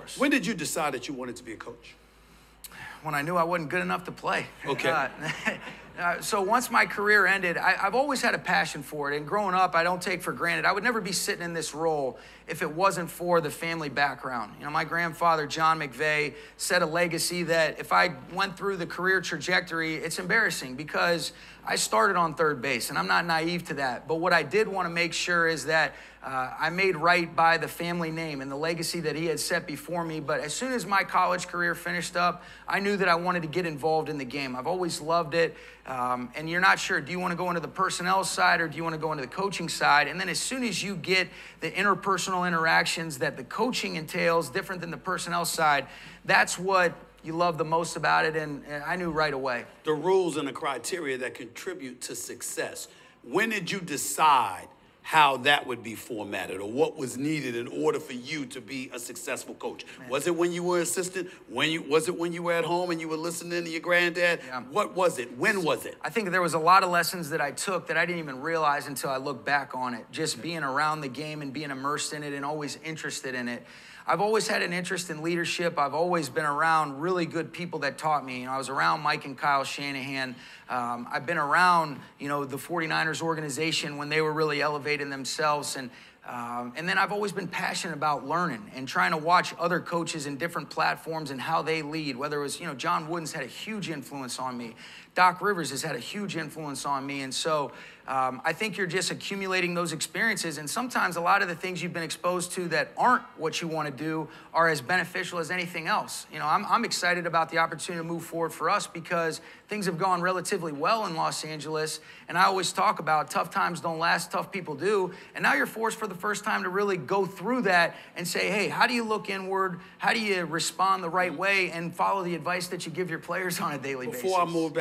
course. When did you decide that you wanted to be a coach? When I knew I wasn't good enough to play. Okay. So once my career ended, I've always had a passion for it. And growing up, I don't take for granted. I would never be sitting in this role if it wasn't for the family background. You know, my grandfather, John McVay, set a legacy that if I went through the career trajectory, it's embarrassing because I started on third base, and I'm not naive to that. But what I did want to make sure is that I made right by the family name and the legacy that he had set before me. But as soon as my college career finished up, I knew that I wanted to get involved in the game. I've always loved it. And you're not sure, do you want to go into the personnel side or do you want to go into the coaching side? And then as soon as you get the interpersonal interactions that the coaching entails, different than the personnel side, that's what you love the most about it, and I knew right away. The rules and the criteria that contribute to success. When did you decide how that would be formatted or what was needed in order for you to be a successful coach? Man. Was it when you were an assistant? Was it when you were at home and you were listening to your granddad? Yeah. What was it? When was it? I think there was a lot of lessons that I took that I didn't even realize until I look back on it. Just being around the game and being immersed in it and always interested in it. I've always had an interest in leadership. I've always been around really good people that taught me. You know, I was around Mike and Kyle Shanahan. I've been around, you know, the 49ers organization when they were really elevating themselves. And then I've always been passionate about learning and trying to watch other coaches in different platforms and how they lead. Whether it was, you know, John Wooden's had a huge influence on me. Doc Rivers has had a huge influence on me. And so I think you're just accumulating those experiences. And sometimes a lot of the things you've been exposed to that aren't what you want to do are as beneficial as anything else. You know, I'm excited about the opportunity to move forward for us because things have gone relatively well in Los Angeles. And I always talk about tough times don't last, tough people do. And now you're forced for the first time to really go through that and say, hey, how do you look inward? How do you respond the right way and follow the advice that you give your players on a daily basis? Before I move back